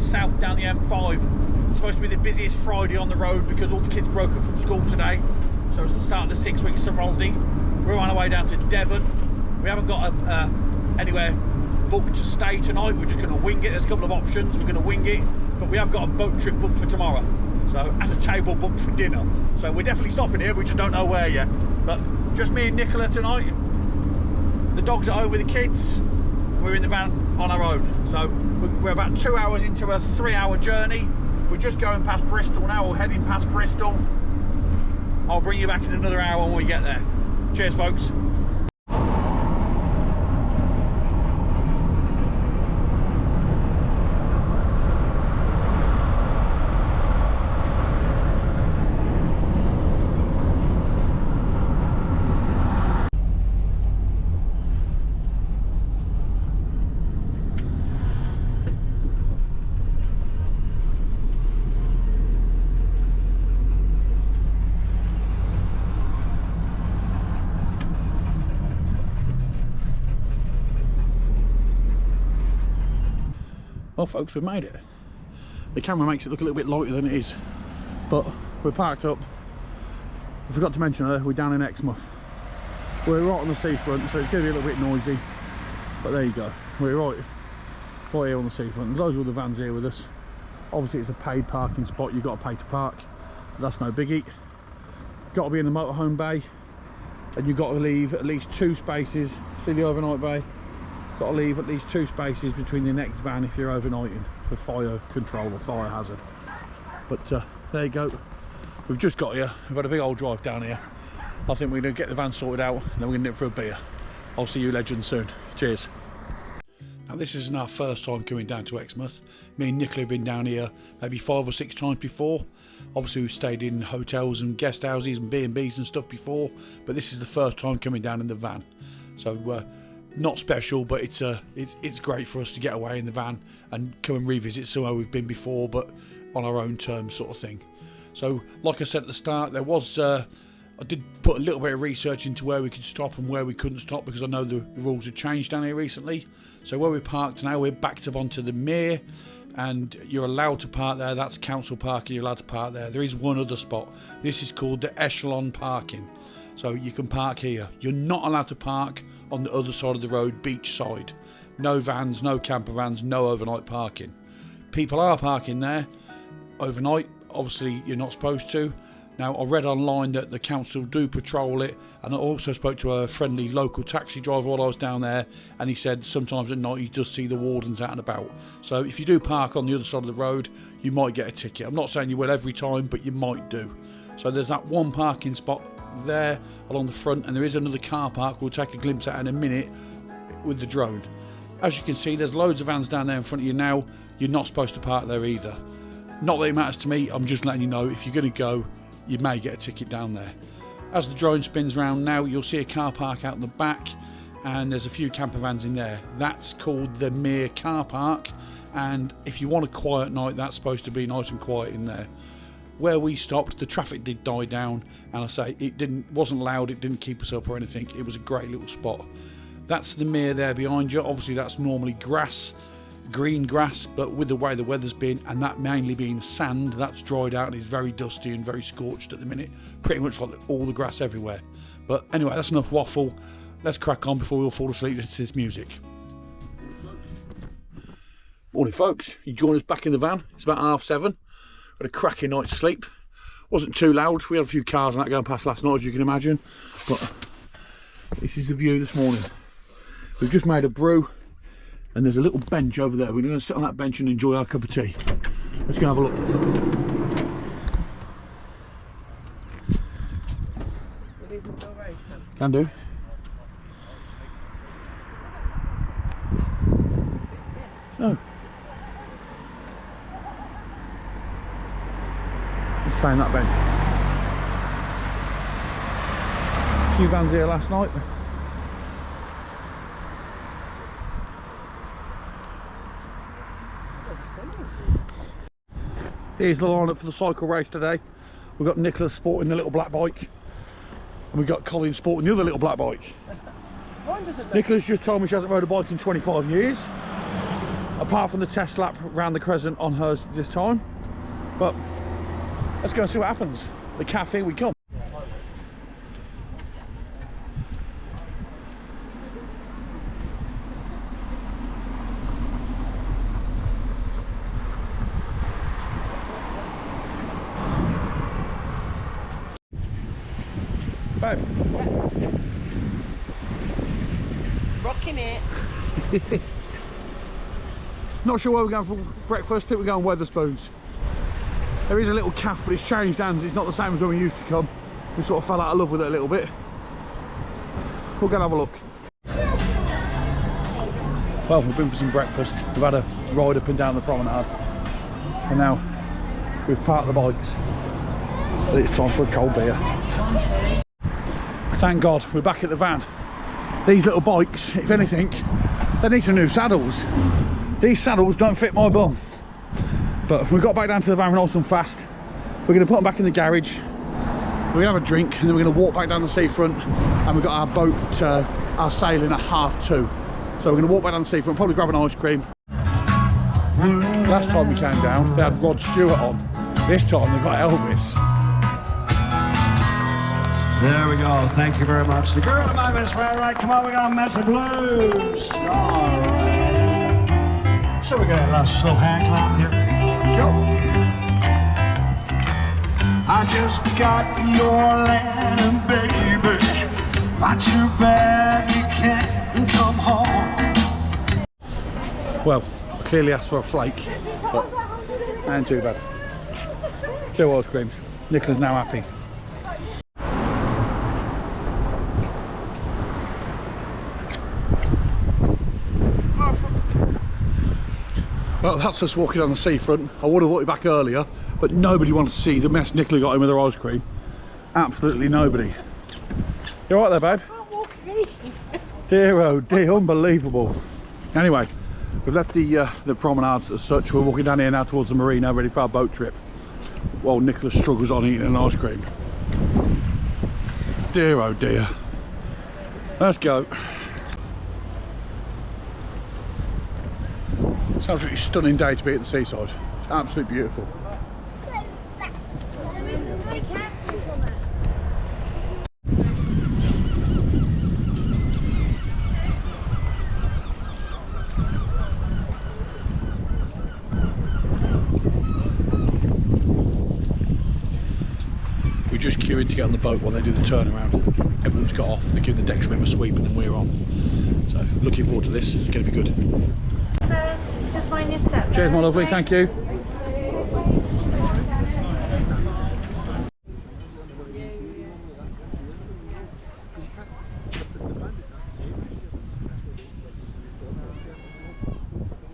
south down the M5. It's supposed to be the busiest Friday on the road because all the kids broke up from school today. So it's the start of the 6-week summer holiday. We're on our way down to Devon. We haven't got anywhere booked to stay tonight. We're just going to wing it. There's a couple of options. We're going to wing it, but we have got a boat trip booked for tomorrow. So, and a table booked for dinner. So we're definitely stopping here. We just don't know where yet. But just me and Nicola tonight. The dogs are home with the kids. We're in the van on our own. So we're about 2 hours into a 3-hour journey. We're just going past Bristol now, or heading past Bristol. I'll bring you back in another hour when we get there. Cheers, folks. Well folks, we've made it. The camera makes it look a little bit lighter than it is, but we're parked up. I forgot to mention we're down in Exmouth. We're right on the seafront, so it's going to be a little bit noisy, but there you go. We're right here on the seafront. There's loads of other vans here with us. Obviously it's a paid parking spot, you've got to pay to park, but that's no biggie. Got to be in the motorhome bay, and you've got to leave at least 2 spaces. See the overnight bay? Got to leave at least 2 spaces between the next van if you're overnighting for fire control or fire hazard. But there you go. We've just got here. We've had a big old drive down here. I think we're going to get the van sorted out and then we're going to nip for a beer. I'll see you legends soon. Cheers. Now this isn't our first time coming down to Exmouth. Me and Nicola have been down here maybe 5 or 6 times before. Obviously we've stayed in hotels and guest houses and B&Bs and stuff before, but this is the first time coming down in the van. So not special, but it's great for us to get away in the van and come and revisit somewhere we've been before, but on our own terms sort of thing. So like I said at the start, there was I did put a little bit of research into where we could stop and where we couldn't stop, because I know the rules have changed down here recently. So where we're parked now, we're backed up onto the mere, and you're allowed to park there. That's council parking, you're allowed to park there. There is one other spot. This is called the echelon parking. So you can park here. You're not allowed to park on the other side of the road, beach side. No vans, no camper vans, no overnight parking. People are parking there overnight. Obviously you're not supposed to. Now I read online that the council do patrol it, and I also spoke to a friendly local taxi driver while I was down there, and he said sometimes at night you just see the wardens out and about. So if you do park on the other side of the road, you might get a ticket. I'm not saying you will every time, but you might do. So there's that one parking spot there along the front, and there is another car park we'll take a glimpse at in a minute with the drone. As you can see, there's loads of vans down there in front of you now. You're not supposed to park there either. Not that it matters to me, I'm just letting you know if you're going to go, you may get a ticket down there. As the drone spins around now, you'll see a car park out in the back, and there's a few camper vans in there. That's called the Mere car park, and if you want a quiet night, that's supposed to be nice and quiet in there. Where we stopped, the traffic did die down, and I say it wasn't loud, it didn't keep us up or anything. It was a great little spot. That's the mere there behind you. Obviously that's normally grass, green grass, but with the way the weather's been, and that mainly being sand, that's dried out and is very dusty and very scorched at the minute, pretty much like all the grass everywhere. But anyway, that's enough waffle. Let's crack on before we all fall asleep to this music. Morning folks, you join us back in the van. It's about 7:30. Had a cracking night's sleep. Wasn't too loud. We had a few cars and that going past last night, as you can imagine. But this is the view this morning. We've just made a brew, and there's a little bench over there. We're going to sit on that bench and enjoy our cup of tea. Let's go have a look. Can do. No. Let's play on that bench. A few vans here last night. Here's the lineup for the cycle race today. We've got Nicola sporting the little black bike, and we've got Colin sporting the other little black bike. Nicola's just told me she hasn't rode a bike in 25 years. apart from the test lap around the crescent on hers this time. But let's go and see what happens. The cafe we come. Babe. Rocking it. Not sure where we're going for breakfast. I think we're going Wetherspoons. There is a little cafe, but it's changed hands. It's not the same as when we used to come. We sort of fell out of love with it a little bit. We'll go and have a look. Well, we've been for some breakfast. We've had a ride up and down the promenade. And now we've parked the bikes. And it's time for a cold beer. Thank God we're back at the van. These little bikes, if anything, they need some new saddles. These saddles don't fit my bum. But we got back down to the van nice and fast. We're going to put them back in the garage. We're going to have a drink and then we're going to walk back down the seafront. And we've got our boat, our sailing at 2:30. So we're going to walk back down the seafront, probably grab an ice cream. Last time we came down, they had Rod Stewart on. This time they've got Elvis. There we go, thank you very much. The girl of my best friend, right, come on, we got a mess of blues. All right. So we got a last slow hand clap here. Go. I just got your land, baby. Not too bad you can't come home. Well, I clearly asked for a flake, but ain't too bad. 2 ice creams. Nicola's now happy. Well, that's us walking on the seafront. I would have walked back earlier, but nobody wanted to see the mess Nicola got in with her ice cream. Absolutely nobody. You alright there, babe? I can't walk me. Dear oh dear, unbelievable. Anyway, we've left the promenades as such. We're walking down here now towards the marina, ready for our boat trip. While Nicola struggles on eating an ice cream. Dear oh dear. Let's go. It's an absolutely stunning day to be at the seaside. It's absolutely beautiful. We're just queuing to get on the boat while they do the turnaround. Everyone's got off, they give the decks a bit of a sweep and then we're on. So looking forward to this, it's going to be good. So, just mind your step. Cheers my lovely, thank you.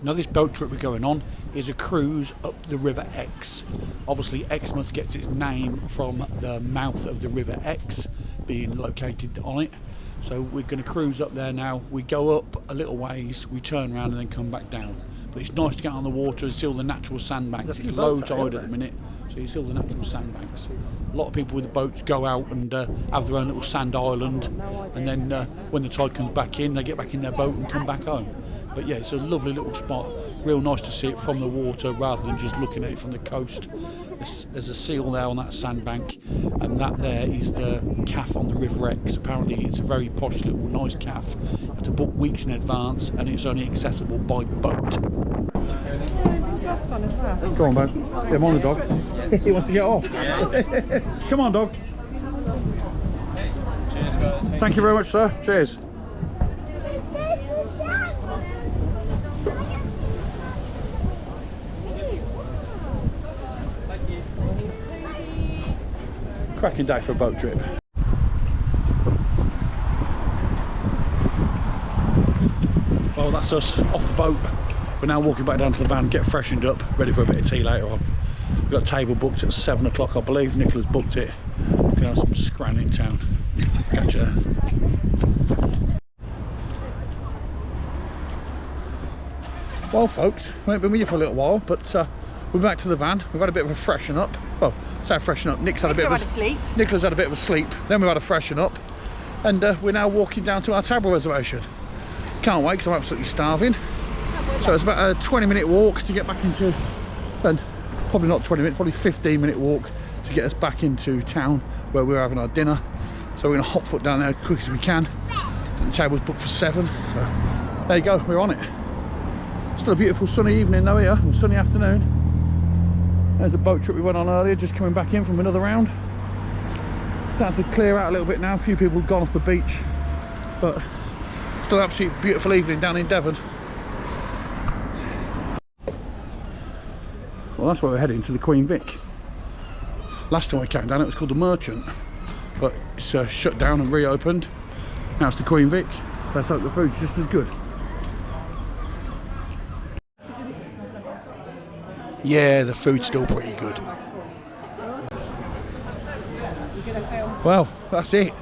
Now this boat trip we're going on is a cruise up the River Exe. Obviously Exmouth gets its name from the mouth of the River Exe being located on it. So we're going to cruise up there now. We go up a little ways, we turn around and then come back down. But it's nice to get on the water and see all the natural sandbanks. It's low tide at the minute, so you see all the natural sandbanks. A lot of people with the boats go out and have their own little sand island, and then when the tide comes back in, they get back in their boat and come back home. But yeah, it's a lovely little spot. Real nice to see it from the water rather than just looking at it from the coast. There's a seal there on that sandbank, and that there is the cafe on the River Exe. Apparently it's a very posh little nice cafe. You have to book weeks in advance and it's only accessible by boat. Go on, babe. Yeah, I'm on the dog. He wants to get off. Come on, dog. Cheers, guys. Thank you very much, sir. Cheers. Cracking day for a boat trip. Well, that's us off the boat. We're now walking back down to the van, get freshened up, ready for a bit of tea later on. We've got a table booked at 7 o'clock, I believe. Nicola's booked it. We're going to have some scran in town. Catch you there. Well, folks, we haven't been with you for a little while, but we're back to the van. We've had a bit of a freshen up. Well, say a freshen up. Nick's had a bit of a sleep. Nicola's had a bit of a sleep. Then we've had a freshen up, and we're now walking down to our table reservation. Can't wait because I'm absolutely starving. So it's about a 20-minute walk to get back into, and probably not 20 minutes, probably 15-minute walk to get us back into town where we're having our dinner. So we're going to hot foot down there as quick as we can. The table's booked for 7. So there you go, we're on it. Still a beautiful sunny evening though here, or sunny afternoon. There's a boat trip we went on earlier, just coming back in from another round. Starting to clear out a little bit now, a few people have gone off the beach, but still an absolutely beautiful evening down in Devon. Well, that's where we're heading, to the Queen Vic. Last time we came down it was called the Merchant, but it's shut down and reopened. Now it's the Queen Vic. Let's hope the food's just as good. Yeah, the food's still pretty good. Well, that's it.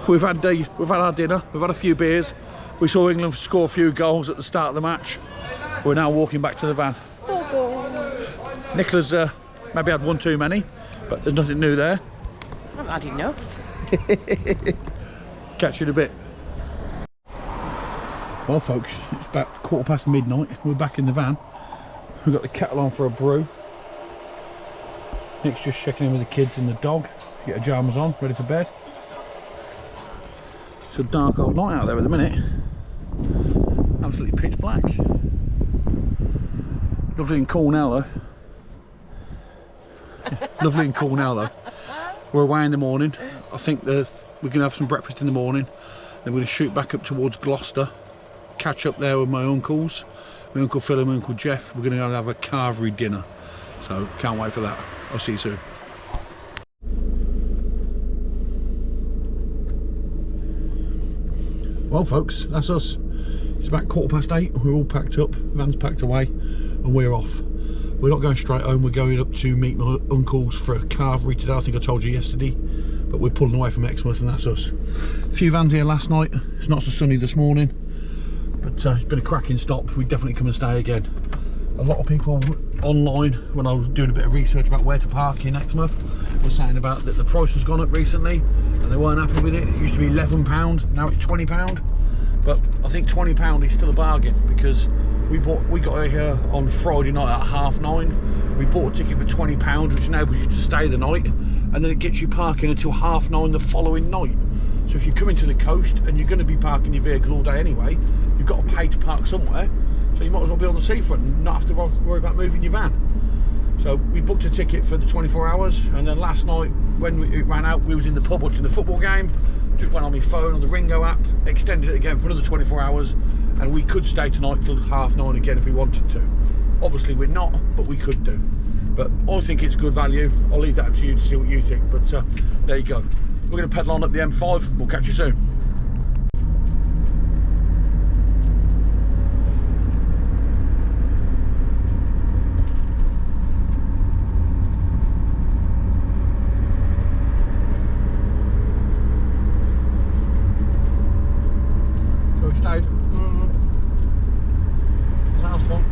We've had our dinner, we've had a few beers. We saw England score a few goals at the start of the match. We're now walking back to the van. Nicola's maybe had one too many, but there's nothing new there. I've had enough. Catch you in a bit. Well folks, it's about 1:15 midnight. We're back in the van. We've got the kettle on for a brew. Nick's just checking in with the kids and the dog. Get her pyjamas on, ready for bed. It's a dark old night out there at the minute. Absolutely pitch black. Lovely and cool now though. Lovely and cool now though. We're away in the morning. I think we're going to have some breakfast in the morning. Then we're going to shoot back up towards Gloucester. Catch up there with my uncles. My Uncle Phil and my Uncle Jeff. We're going to go and have a carvery dinner. So can't wait for that. I'll see you soon. Well folks, that's us. It's about 8:15. We're all packed up, van's packed away, and we're off. We're not going straight home, we're going up to meet my uncles for a carvery today. I think I told you yesterday, but we're pulling away from Exmouth, and that's us. A few vans here last night. It's not so sunny this morning, but it's been a cracking stop. We definitely come and stay again. A lot of people online, when I was doing a bit of research about where to park in Exmouth, were saying about that the price has gone up recently and they weren't happy with it. It used to be £11, now it's £20. But I think £20 is still a bargain, because we got here on Friday night at 9:30. We bought a ticket for £20, which enables you to stay the night, and then it gets you parking until 9:30 the following night. So if you're coming to the coast and you're going to be parking your vehicle all day anyway, you've got to pay to park somewhere. So you might as well be on the seafront and not have to worry about moving your van. So we booked a ticket for the 24 hours, and then last night when it ran out, we was in the pub watching the football game. Just went on my phone on the Ringo app, extended it again for another 24 hours, and we could stay tonight till 9:30 again if we wanted to. Obviously we're not, but we could do. But I think it's good value. I'll leave that up to you to see what you think, but there you go. We're going to pedal on up the M5. We'll catch you soon. Stayed. It's a house one.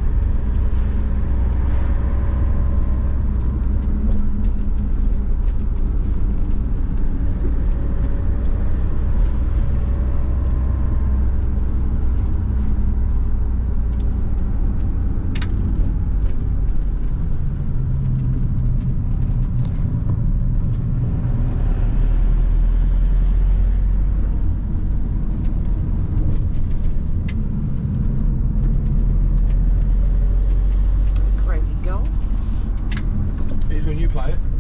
When you play it.